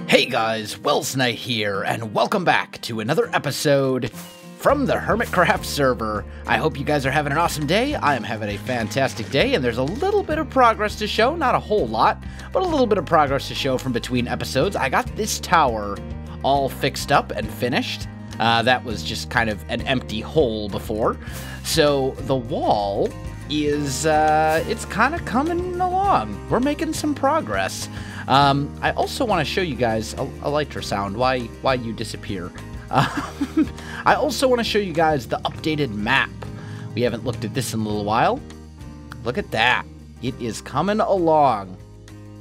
Hey guys, Welsknight here, and welcome back to another episode from the Hermitcraft server. I hope you guys are having an awesome day. I am having a fantastic day, and there's a little bit of progress to show. Not a whole lot, but a little bit of progress to show from between episodes. I got this tower all fixed up and finished. That was just kind of an empty hole before. So the wall is, it's kind of coming along. We're making some progress. I also want to show you guys a lighter sound, why you disappear. I also want to show you guys the updated map. We haven't looked at this in a little while. Look at that. It is coming along.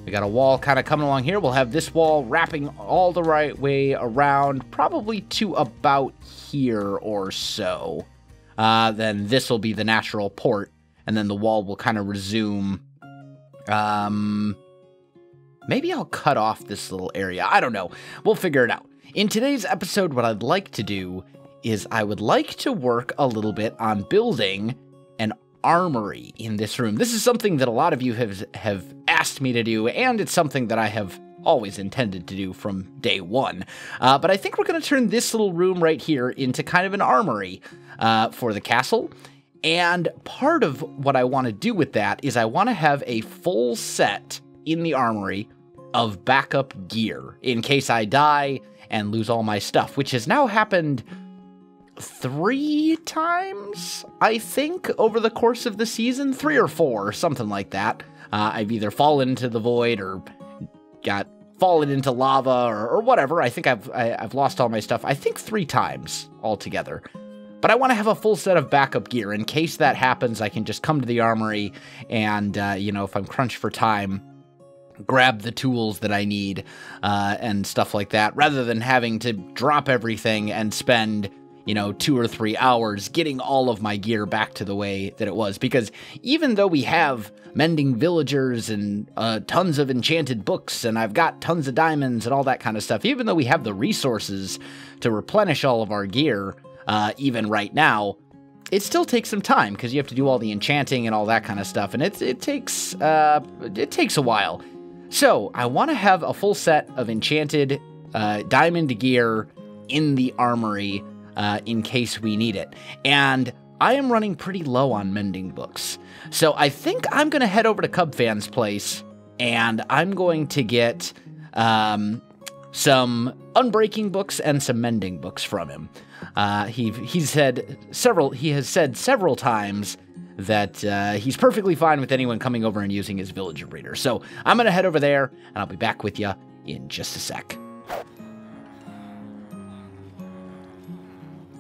We got a wall kind of coming along here. We'll have this wall wrapping all the right way around, probably to about here or so. Then this will be the natural port, and then the wall will kind of resume. Maybe I'll cut off this little area. I don't know. We'll figure it out. In today's episode, what I'd like to do is I would like to work a little bit on building an armory in this room. This is something that a lot of you have asked me to do, and it's something that I have always intended to do from day one. But I think we're going to turn this little room right here into kind of an armory for the castle. And part of what I want to do with that is I want to have a full set in the armory of backup gear in case I die and lose all my stuff, which has now happened 3 times, I think, over the course of the season. 3 or 4, something like that. I've either fallen into the void or got fallen into lava or whatever. I think I've lost all my stuff, I think 3 times altogether. But I want to have a full set of backup gear. In case that happens, I can just come to the armory and, you know, if I'm crunched for time, grab the tools that I need and stuff like that, rather than having to drop everything and spend, you know, 2 or 3 hours getting all of my gear back to the way that it was. Because even though we have mending villagers and tons of enchanted books, and I've got tons of diamonds and all that kind of stuff, even though we have the resources to replenish all of our gear, even right now, it still takes some time because you have to do all the enchanting and all that kind of stuff, and it takes a while. So I want to have a full set of enchanted diamond gear in the armory in case we need it. And I am running pretty low on mending books. So I think I'm going to head over to Cubfan's place, and I'm going to get some unbreaking books and some mending books from him. He has said several times that he's perfectly fine with anyone coming over and using his villager reader. So I'm going to head over there, and I'll be back with you in just a sec.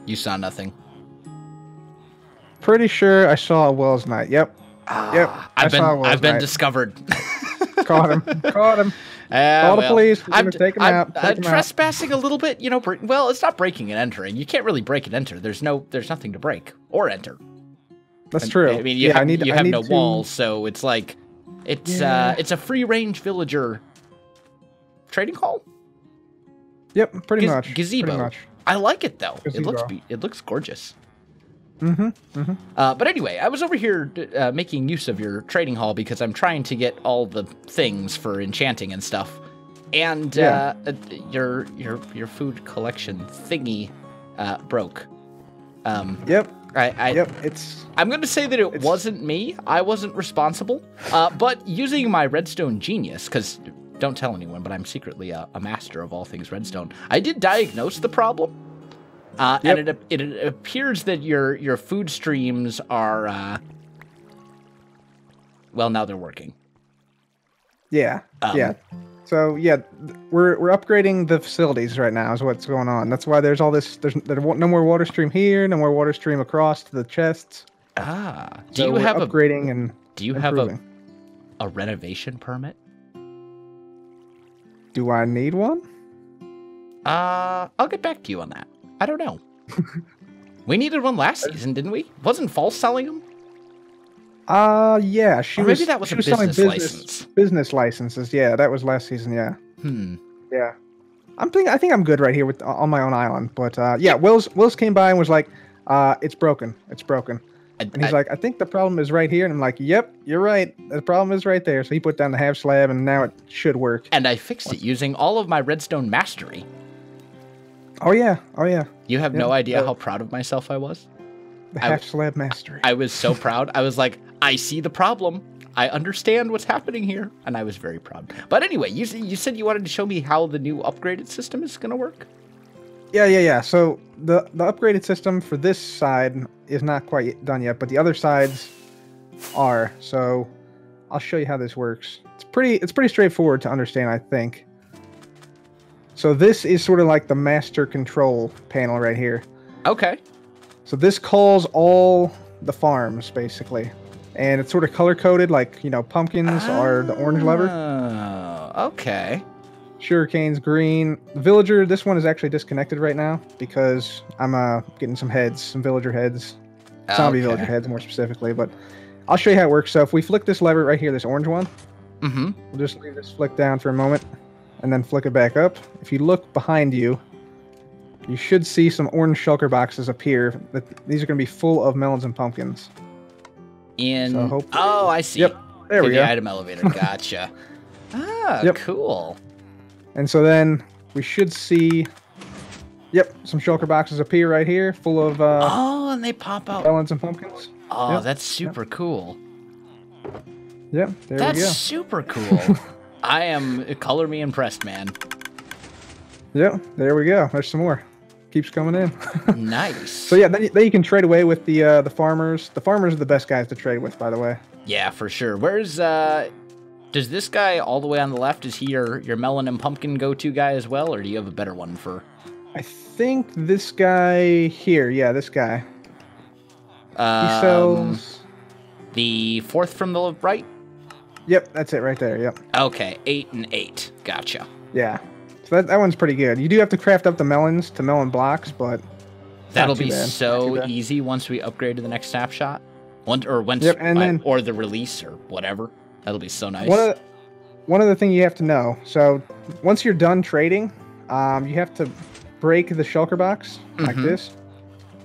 You saw nothing. Pretty sure I saw a Welsknight. Yep. Yep. I've been discovered. Caught him. Caught him. Call the police. We're going to take him out. I'm trespassing a little bit, you know. Well, it's not breaking and entering. You can't really break and enter. There's nothing to break or enter. That's true. I mean, you have no walls, so it's like it's a free-range villager trading hall. Yep, pretty much. Gazebo. Pretty much. I like it though. Gazebo. It looks gorgeous. Mm-hmm. But anyway, I was over here making use of your trading hall because I'm trying to get all the things for enchanting and stuff. And your food collection thingy broke. Yep. Yep. I'm going to say that it wasn't me. I wasn't responsible. But using my redstone genius, because don't tell anyone, but I'm secretly a master of all things redstone, I did diagnose the problem. And it appears that your food streams are, well, now they're working. Yeah. So yeah, we're upgrading the facilities right now is what's going on. That's why there's all this. There's no more water stream here, no more water stream across to the chests. Do you have upgrading and do you improving. have a renovation permit? Do I need one? I'll get back to you on that. I don't know. We needed one last season, didn't we? Wasn't False selling them? Yeah, maybe that was a business license. Business licenses, yeah, that was last season, yeah. Yeah. I think I'm good right here on my own island, but yeah, Wills came by and was like, it's broken. And he's like, I think the problem is right here. And I'm like, yep, you're right. The problem is right there. So he put down the half slab, and now it should work. And I fixed it using all of my redstone mastery. Oh, yeah. Oh, yeah. You have no idea how proud of myself I was? The half slab mastery. I was so proud. I was like, I see the problem. I understand what's happening here. And I was very proud. But anyway, you said you wanted to show me how the new upgraded system is going to work? Yeah. So the upgraded system for this side is not quite done yet, but the other sides are. So I'll show you how this works. It's pretty straightforward to understand, I think. So this is sort of like the master control panel right here. Okay. So this calls all the farms, basically. And it's sort of color-coded, like, you know, pumpkins are the orange lever. Okay. Sugarcane's green. Villager, this one is actually disconnected right now because I'm getting some villager heads. Zombie villager heads, more specifically. But I'll show you how it works. So if we flick this lever right here, this orange one, we'll just leave this flick down for a moment and then flick it back up. If you look behind you, you should see some orange shulker boxes appear. These are going to be full of melons and pumpkins. Oh, I see. Yep, there we go. The item elevator. Gotcha. Cool. And so then we should see, some shulker boxes appear right here, full of and they pop out melons and pumpkins. Oh, that's super cool. Yep, there we go. That's super cool. I am color me impressed, man. Yep, there we go. There's some more. Keeps coming in. Nice. So yeah, then you can trade away with the farmers. The farmers are the best guys to trade with, by the way. Yeah, for sure. Where's does this guy all the way on the left, is he your melon and pumpkin go-to guy as well, or do you have a better one for? I think this guy here, this guy. He sells the fourth from the right? Yep, that's it right there, yep. Okay, 8 and 8. Gotcha. Yeah. So that one's pretty good. You do have to craft up the melons to melon blocks, but that'll be so easy once we upgrade to the next snapshot. Or the release or whatever. That'll be so nice. One other thing you have to know. So once you're done trading, you have to break the shulker box like this,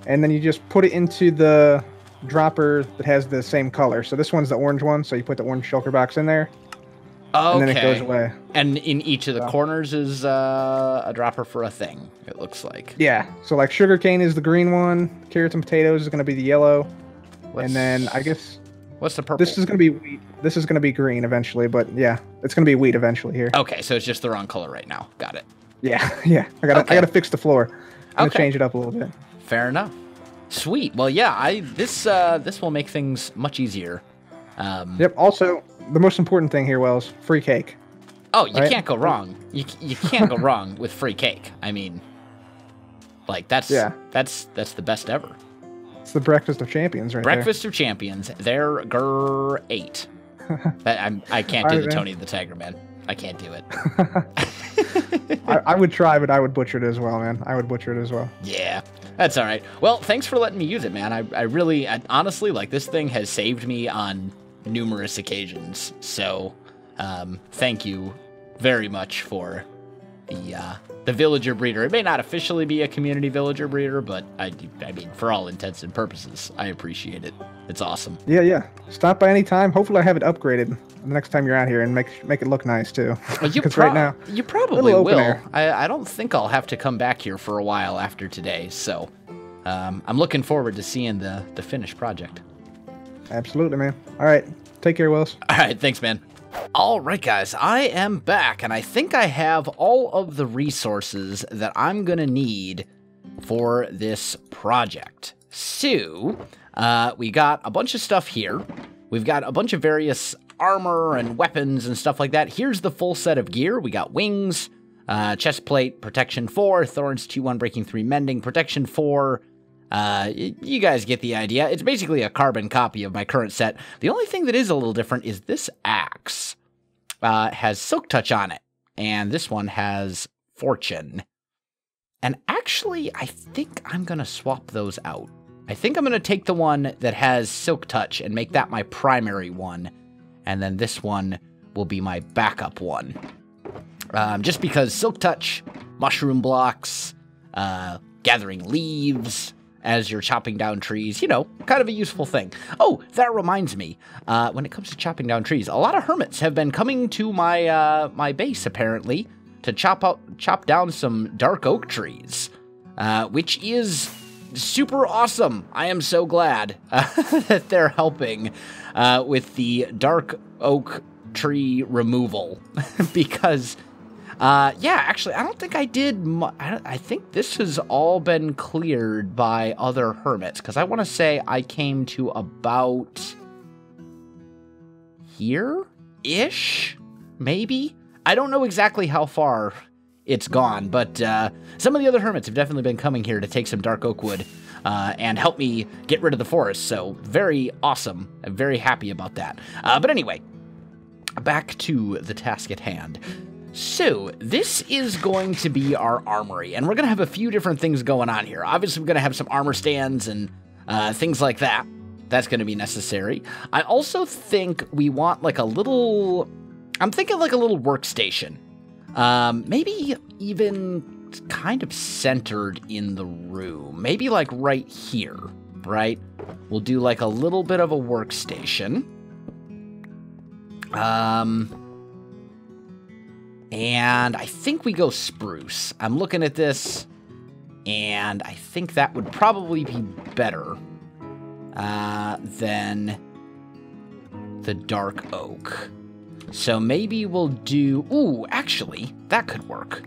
and then you just put it into the dropper that has the same color. So this one's the orange one, so you put the orange shulker box in there. And then it goes away. And in each of the corners is a dropper for a thing, it looks like. Yeah. So like sugarcane is the green one. Carrots and potatoes is going to be the yellow. And then I guess... What's the purple? This is going to be wheat. This is going to be green eventually, but yeah. It's going to be wheat eventually here. Okay, so it's just the wrong color right now. Got it. Yeah. I gotta fix the floor. I'm going to change it up a little bit. Fair enough. Sweet. Well, yeah, this will make things much easier. Yep. Also, the most important thing here, Wells, free cake. Oh, you can't go wrong. You can't go wrong with free cake. I mean, like that's the best ever. It's the breakfast of champions, right? Breakfast of champions. They're great. I can't do the Tony the Tiger, man. I can't do it. I would try, but I would butcher it as well, man. I would butcher it as well. Yeah, that's all right. Well, thanks for letting me use it, man. I really, honestly, like, this thing has saved me on numerous occasions. So, thank you very much for the villager breeder. It may not officially be a community villager breeder, but I mean, for all intents and purposes, I appreciate it. It's awesome. Yeah. Stop by any time. Hopefully I have it upgraded the next time you're out here and make it look nice too. Because right now, you probably will. I don't think I'll have to come back here for a while after today, so I'm looking forward to seeing the finished project. Absolutely, man. All right. Take care, Wells. All right. Thanks, man. All right, guys, I am back, and I think I have all of the resources that I'm going to need for this project. So, we got a bunch of stuff here. We've got a bunch of various armor and weapons and stuff like that. Here's the full set of gear. We got wings, chest plate, protection 4, thorns 2-1, breaking 3, mending, protection 4. You guys get the idea. It's basically a carbon copy of my current set. The only thing that is a little different is this axe has Silk Touch on it, and this one has Fortune. And actually, I think I'm going to swap those out. I think I'm going to take the one that has Silk Touch and make that my primary one, and then this one will be my backup one. Just because Silk Touch, mushroom blocks, gathering leaves, as you're chopping down trees. You know, kind of a useful thing. Oh, that reminds me, when it comes to chopping down trees, a lot of hermits have been coming to my my base, apparently, to chop down some dark oak trees, which is super awesome. I am so glad that they're helping with the dark oak tree removal because yeah, actually I don't think I did I think this has all been cleared by other hermits, because I want to say I came to about here-ish, maybe. I don't know exactly how far it's gone, but some of the other hermits have definitely been coming here to take some dark oak wood and help me get rid of the forest, so very awesome. I'm very happy about that. But anyway, back to the task at hand. So, this is going to be our armory, and we're going to have a few different things going on here. Obviously, we're going to have some armor stands and things like that. That's going to be necessary. I also think we want like a little... I'm thinking like a little workstation. Maybe even kind of centered in the room. Maybe like right here, right? We'll do like a little bit of a workstation. And I think we go spruce. I'm looking at this, and I think that would probably be better than the dark oak. So maybe we'll do... Ooh, actually, that could work.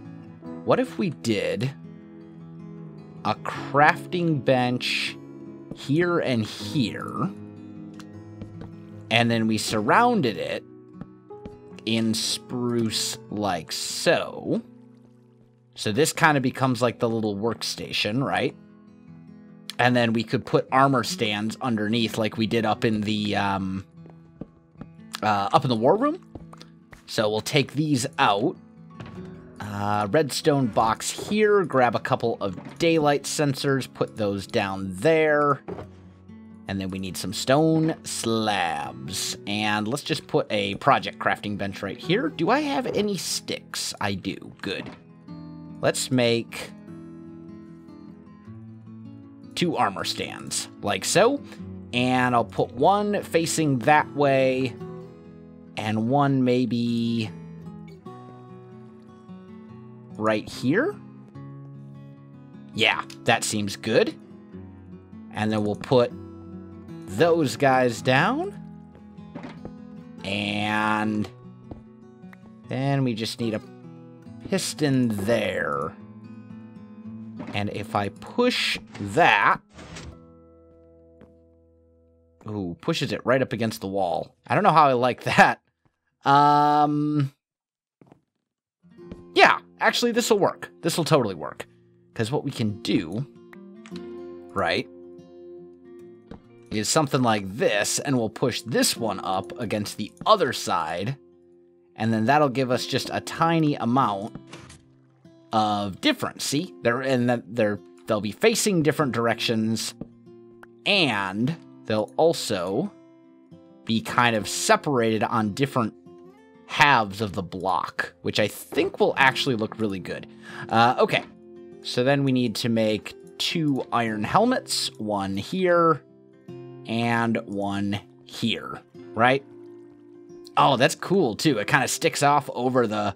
What if we did a crafting bench here and here, and then we surrounded it in spruce like so. So this kind of becomes like the little workstation, right? And then we could put armor stands underneath like we did up in the war room. So we'll take these out. Redstone box here. Grab a couple of daylight sensors. Put those down there. And then we need some stone slabs. And let's just put a project crafting bench right here. Do I have any sticks? I do. Good. Let's make 2 armor stands, like so. And I'll put one facing that way, and one maybe right here. Yeah, that seems good. And then we'll put those guys down. And then we just need a piston there. And if I push that... Ooh, pushes it right up against the wall. I don't know how I like that. Yeah, actually this will work. This will totally work. Because what we can do, right, is something like this, and we'll push this one up against the other side, and then that'll give us just a tiny amount of difference. See? They'll be facing different directions, and they'll also be kind of separated on different halves of the block, which I think will actually look really good. Okay, so then we need to make 2 iron helmets, one here and one here, right? Oh, that's cool too. It kind of sticks off over the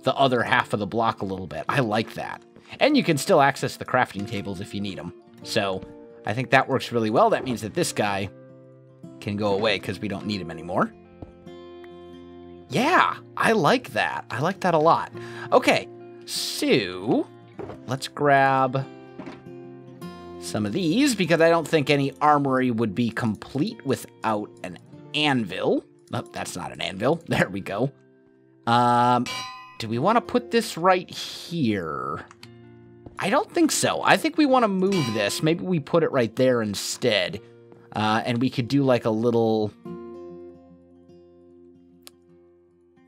other half of the block a little bit. I like that. And you can still access the crafting tables if you need them. So I think that works really well. That means that this guy can go away because we don't need him anymore. Yeah, I like that. I like that a lot. Okay, so let's grab some of these, because I don't think any armory would be complete without an anvil. Oh, that's not an anvil. There we go. Do we want to put this right here? I don't think so. I think we want to move this. Maybe we put it right there instead. And we could do like a little...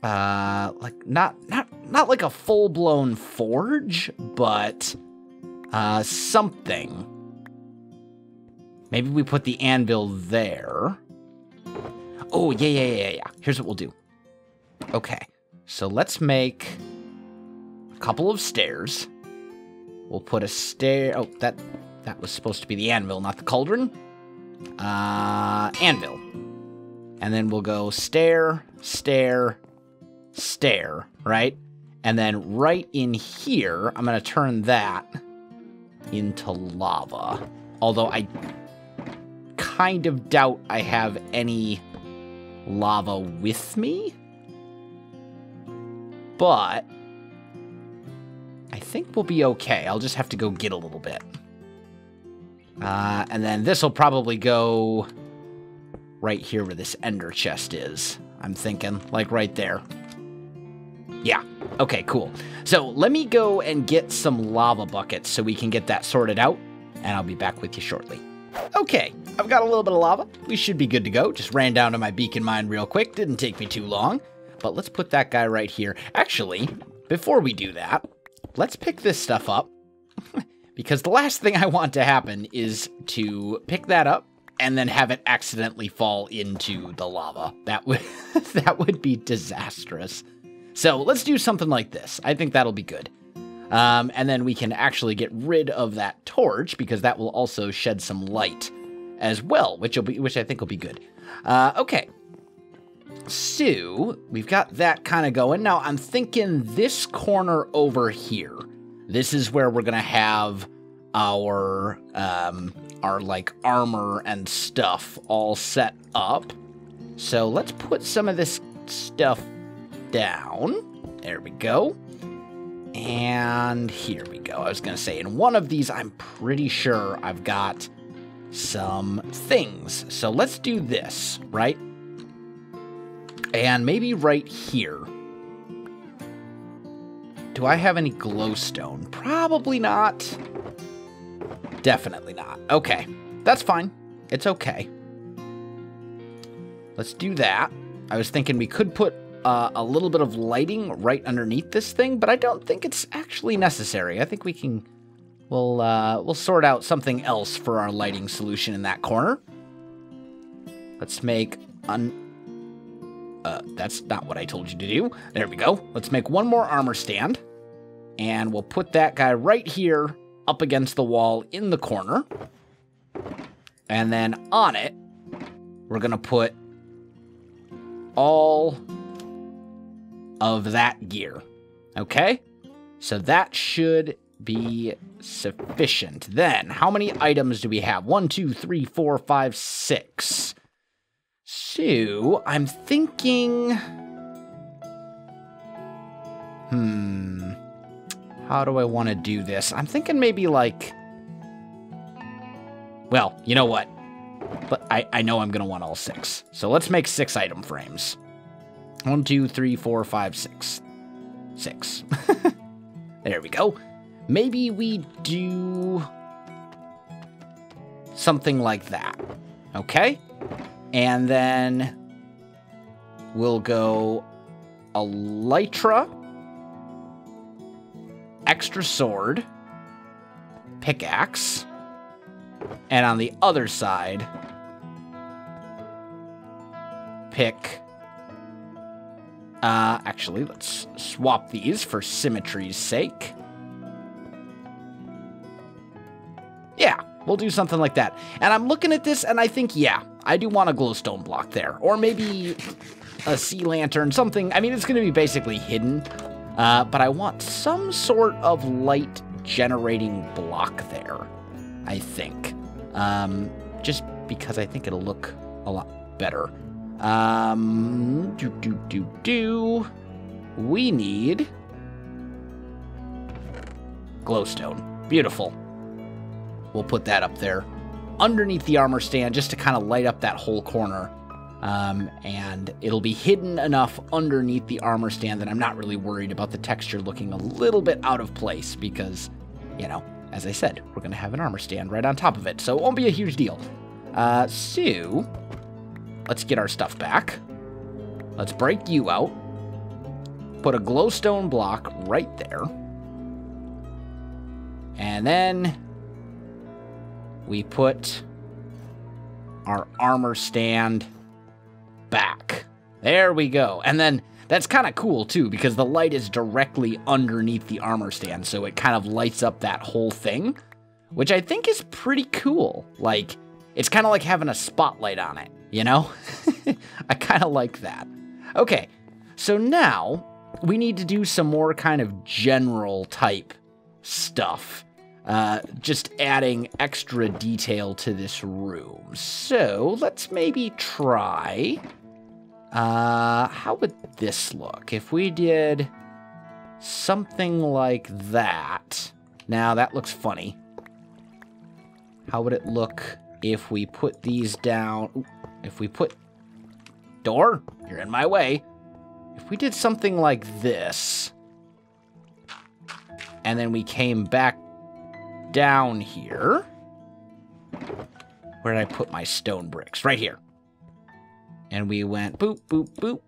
like not like a full-blown forge, but something. Maybe we put the anvil there. Oh, yeah. Here's what we'll do. Okay, so let's make a couple of stairs. We'll put a stair... Oh, that that was supposed to be the anvil, not the cauldron. Anvil. And then we'll go stair, stair, stair, right? And then right in here, I'm going to turn that into lava. Although I kind of doubt I have any lava with me. But I think we'll be okay. I'll just have to go get a little bit. And then this will probably go right here where this ender chest is. I'm thinking, like right there. Yeah, okay, cool. So let me go and get some lava buckets so we can get that sorted out, and I'll be back with you shortly. Okay, I've got a little bit of lava. We should be good to go. Just ran down to my beacon mine real quick. Didn't take me too long. But let's put that guy right here. Actually, before we do that, let's pick this stuff up. Because the last thing I want to happen is to pick that up and then have it accidentally fall into the lava. That would be disastrous. So let's do something like this. I think that'll be good. And then we can actually get rid of that torch because that will also shed some light as well, which I think will be good. Okay. So we've got that kind of going. Now I'm thinking this corner over here. This is where we're gonna have our like armor and stuff all set up. So let's put some of this stuff down. There we go. And here we go. I was gonna say in one of these, I'm pretty sure I've got some things. So let's do this, right? And maybe right here. Do I have any glowstone? Probably not. Definitely not. Okay. That's fine. It's okay. Let's do that. I was thinking we could put a little bit of lighting right underneath this thing, but I don't think it's actually necessary. I think we can... We'll sort out something else for our lighting solution in that corner. Let's make... that's not what I told you to do. There we go. Let's make one more armor stand. And we'll put that guy right here up against the wall in the corner. And then on it, we're going to put all of that gear. Okay? So that should be sufficient. Then, how many items do we have? 1, 2, 3, 4, 5, 6. So, I'm thinking... How do I want to do this? I'm thinking maybe like... Well, you know what? But I know I'm going to want all 6. So let's make 6 item frames. 1, 2, 3, 4, 5, 6. 6. There we go. Maybe we do... something like that. Okay? And then we'll go elytra, extra sword, pickaxe, and on the other side, pick... actually, let's swap these for symmetry's sake. Yeah, we'll do something like that. And I'm looking at this, and I think, yeah, I do want a glowstone block there. Or maybe a sea lantern, something. I mean, it's going to be basically hidden. But I want some sort of light-generating block there, I think. Just because I think it'll look a lot better. We need glowstone. Beautiful. We'll put that up there underneath the armor stand just to kind of light up that whole corner. And it'll be hidden enough underneath the armor stand that I'm not really worried about the texture looking a little bit out of place because, you know, as I said, we're going to have an armor stand right on top of it, so it won't be a huge deal. So, let's get our stuff back. Let's break you out. Put a glowstone block right there. And then we put our armor stand back. There we go. And then that's kind of cool too because the light is directly underneath the armor stand, so it kind of lights up that whole thing, which I think is pretty cool. Like, it's kind of like having a spotlight on it, you know? I kind of like that. Okay, so now we need to do some more kind of general type stuff. Just adding extra detail to this room. So let's maybe try, how would this look if we did something like that? Now that looks funny. How would it look if we put these down? Ooh, if we put, door, you're in my way. If we did something like this, and then we came back down here. Where did I put my stone bricks? Right here. And we went boop, boop, boop.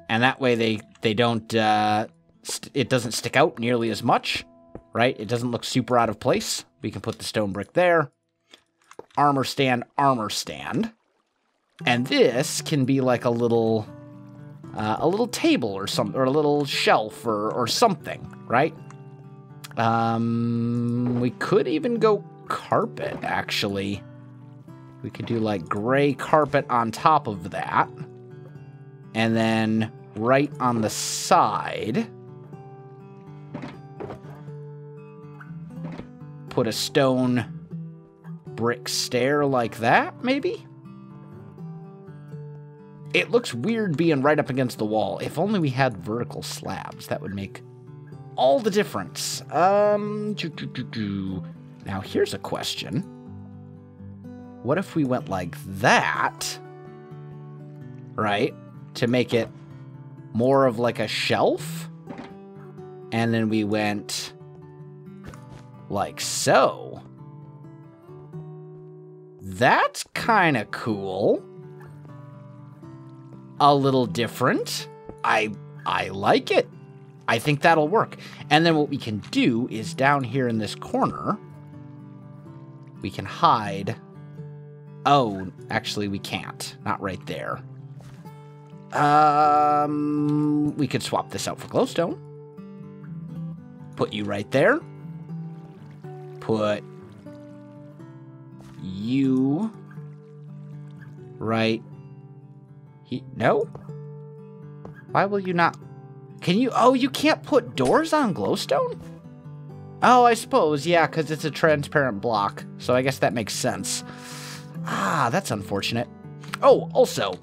And that way they don't, it doesn't stick out nearly as much, right? It doesn't look super out of place. We can put the stone brick there. Armor stand, armor stand. And this can be like a little table or something, or a little shelf or something, right? We could even go carpet, actually. We could do like gray carpet on top of that. And then right on the side, put a stone brick stair like that, maybe? It looks weird being right up against the wall. If only we had vertical slabs, that would make all the difference. Now here's a question. What if we went like that, right? To make it more of like a shelf? And then we went like so. That's kind of cool. A little different. I like it. I think that'll work. And then what we can do is down here in this corner, we can hide. Oh, actually we can't. Not right there. We could swap this out for glowstone. Put you right there. Put you right here. No? Why will you not? Can you? Oh, you can't put doors on glowstone? Oh, I suppose, yeah, because it's a transparent block. So I guess that makes sense. Ah, that's unfortunate. Oh, also,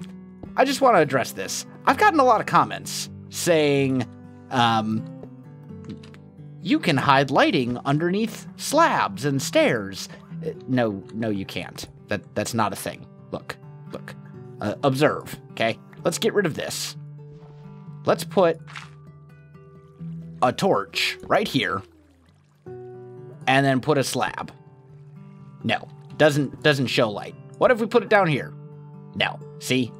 I just want to address this. I've gotten a lot of comments saying, you can hide lighting underneath slabs and stairs. No, you can't. That's not a thing. Look. Observe, okay? Let's get rid of this. Let's put a torch right here and then put a slab. No, doesn't show light. What if we put it down here? No. See?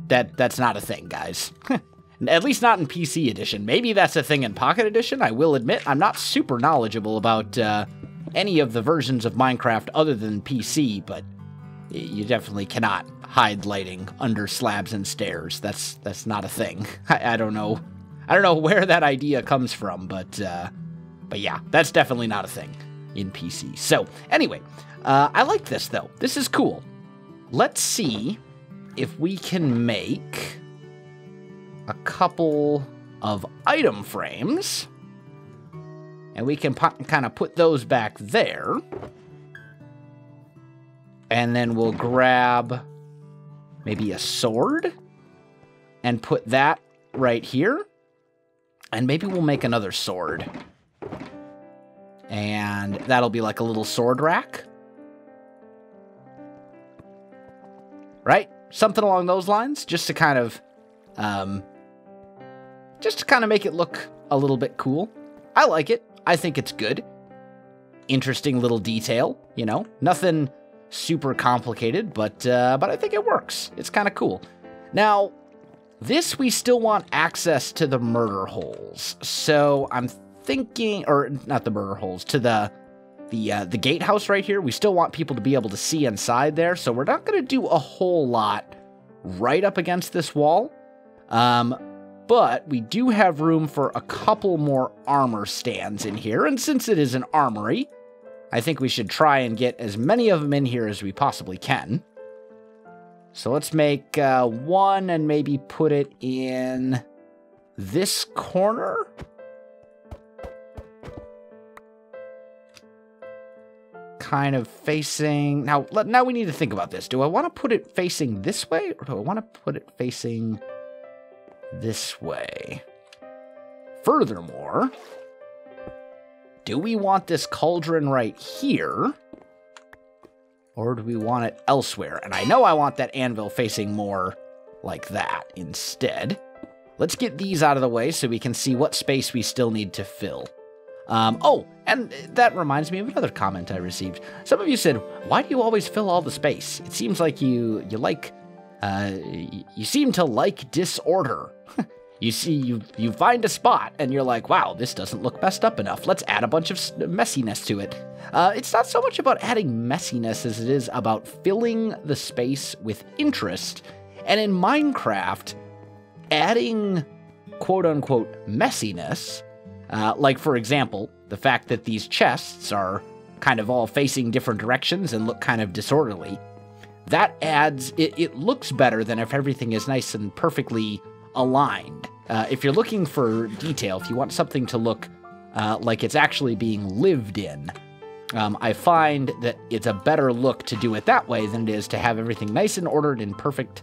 That's not a thing, guys. At least not in PC edition. Maybe that's a thing in Pocket edition. I will admit I'm not super knowledgeable about any of the versions of Minecraft other than PC, but you definitely cannot hide lighting under slabs and stairs. That's not a thing. I don't know. I don't know where that idea comes from, but yeah, that's definitely not a thing in PC. So anyway, I like this though. This is cool. Let's see if we can make a couple of item frames, and we can kind of put those back there. And then we'll grab maybe a sword and put that right here. And maybe we'll make another sword. And that'll be like a little sword rack. Right? Something along those lines, just to kind of make it look a little bit cool. I like it. I think it's good. Interesting little detail, you know? Nothing super complicated, but I think it works. It's kind of cool. Now, this we still want access to the murder holes. So I'm thinking, or not the murder holes, to the gatehouse right here. We still want people to be able to see inside there. So we're not going to do a whole lot right up against this wall. But we do have room for a couple more armor stands in here. And since it is an armory, I think we should try and get as many of them in here as we possibly can. So let's make one and maybe put it in this corner. Kind of facing... Now we need to think about this. Do I want to put it facing this way, or do I want to put it facing this way? Furthermore, do we want this cauldron right here, or do we want it elsewhere? And I know I want that anvil facing more like that instead. Let's get these out of the way so we can see what space we still need to fill. Oh, and that reminds me of another comment I received. Some of you said, why do you always fill all the space? It seems like you seem to like disorder. You see, you find a spot and you're like, wow, this doesn't look messed up enough. Let's add a bunch of messiness to it. It's not so much about adding messiness as it is about filling the space with interest. And in Minecraft, adding quote-unquote messiness, like, for example, the fact that these chests are kind of all facing different directions and look kind of disorderly, that adds... It looks better than if everything is nice and perfectly aligned. If you're looking for detail, if you want something to look like it's actually being lived in, I find that it's a better look to do it that way than it is to have everything nice and ordered in perfect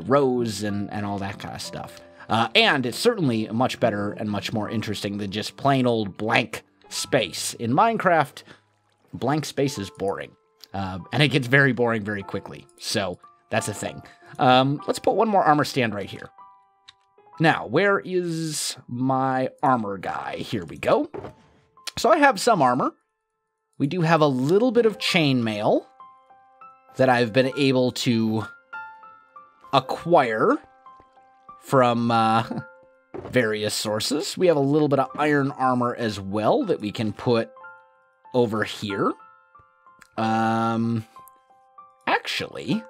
rows and all that kind of stuff. And it's certainly much better and much more interesting than just plain old blank space. In Minecraft, blank space is boring. And it gets very boring very quickly. So that's a thing. Let's put one more armor stand right here. Now, where is my armor guy? Here we go. So I have some armor. We do have a little bit of chainmail that I've been able to acquire from various sources. We have a little bit of iron armor as well that we can put over here. Actually,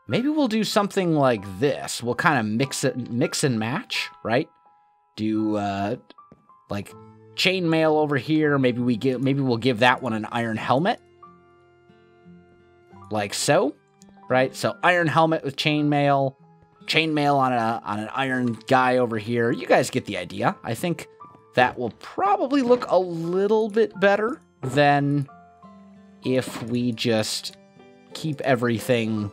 maybe we'll do something like this. We'll kind of mix and match, right? Do like chainmail over here. Maybe we'll give that one an iron helmet, like so, right? So iron helmet with chainmail on an iron guy over here. You guys get the idea. I think that will probably look a little bit better than if we just keep everything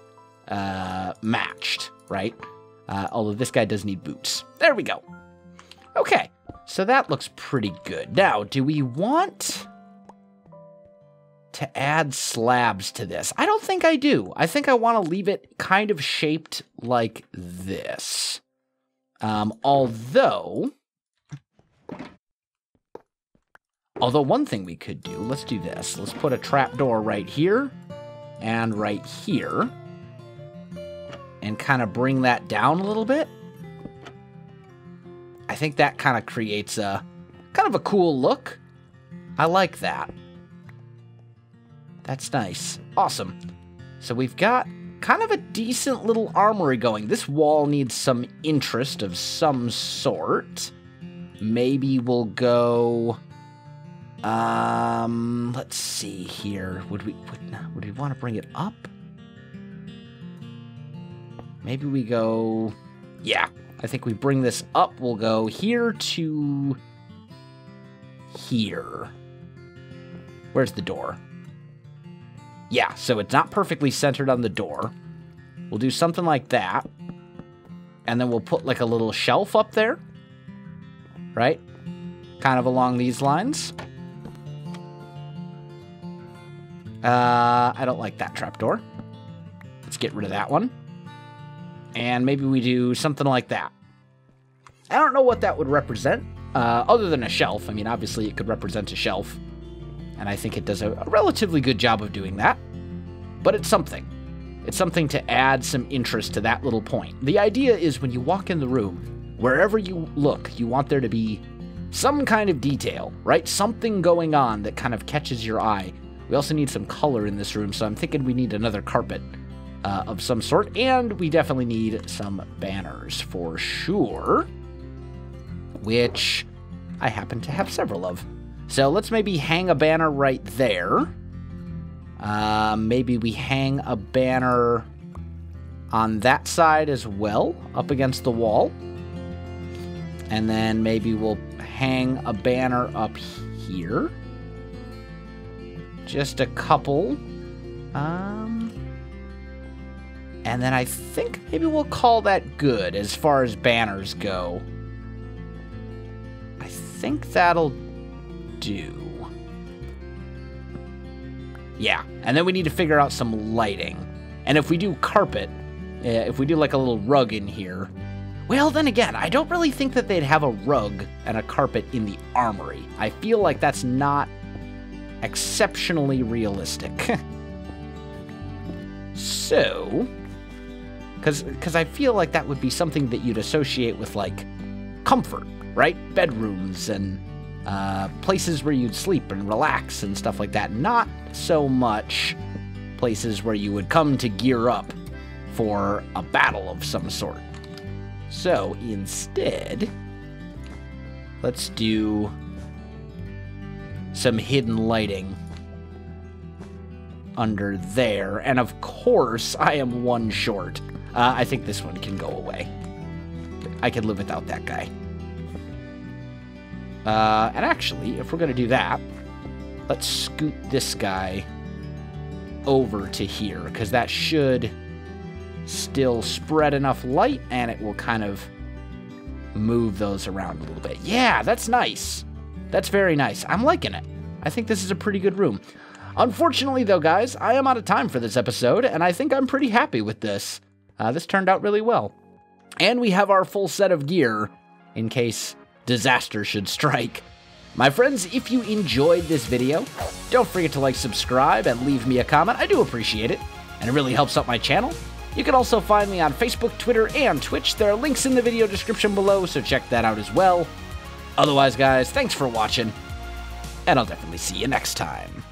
matched, right? Although this guy does need boots. There we go. Okay, so that looks pretty good. Now, do we want to add slabs to this? I don't think I do. I think I want to leave it kind of shaped like this. Although one thing we could do, let's do this. Let's put a trapdoor right here and right here and kind of bring that down a little bit. I think that kind of creates a kind of a cool look. I like that. That's nice. Awesome. So we've got kind of a decent little armory going. This wall needs some interest of some sort. Maybe we'll go... let's see here. Would we want to bring it up? Maybe we go... Yeah, I think we bring this up. We'll go here to here. Where's the door? Yeah, so it's not perfectly centered on the door. We'll do something like that. And then we'll put like a little shelf up there. Right? Kind of along these lines. I don't like that trapdoor. Let's get rid of that one. And maybe we do something like that. I don't know what that would represent, other than a shelf. I mean, obviously it could represent a shelf. And I think it does a relatively good job of doing that. But it's something. It's something to add some interest to that little point. The idea is when you walk in the room, wherever you look, you want there to be some kind of detail, right? Something going on that kind of catches your eye. We also need some color in this room, so I'm thinking we need another carpet of some sort. And we definitely need some banners for sure, which I happen to have several of. So let's maybe hang a banner right there. Maybe we hang a banner on that side as well, up against the wall. And then maybe we'll hang a banner up here. Just a couple. And then I think maybe we'll call that good as far as banners go. I think that'll do. Yeah, and then we need to figure out some lighting. And if we do carpet, if we do like a little rug in here, well, then again, I don't really think that they'd have a rug and a carpet in the armory. I feel like that's not exceptionally realistic. So, because I feel like that would be something that you'd associate with, like, comfort, right? Bedrooms and places where you'd sleep and relax and stuff like that. Not so much places where you would come to gear up for a battle of some sort. So, instead, let's do some hidden lighting under there. And of course, I am one short. I think this one can go away. I could live without that guy. And actually, if we're going to do that, let's scoot this guy over to here, because that should still spread enough light, and it will kind of move those around a little bit. Yeah, that's nice. That's very nice. I'm liking it. I think this is a pretty good room. Unfortunately, though, guys, I am out of time for this episode, and I think I'm pretty happy with this. This turned out really well. And we have our full set of gear in case disaster should strike. My friends, if you enjoyed this video, don't forget to like, subscribe, and leave me a comment. I do appreciate it, and it really helps out my channel. You can also find me on Facebook, Twitter, and Twitch. There are links in the video description below, so check that out as well. Otherwise, guys, thanks for watching, and I'll definitely see you next time.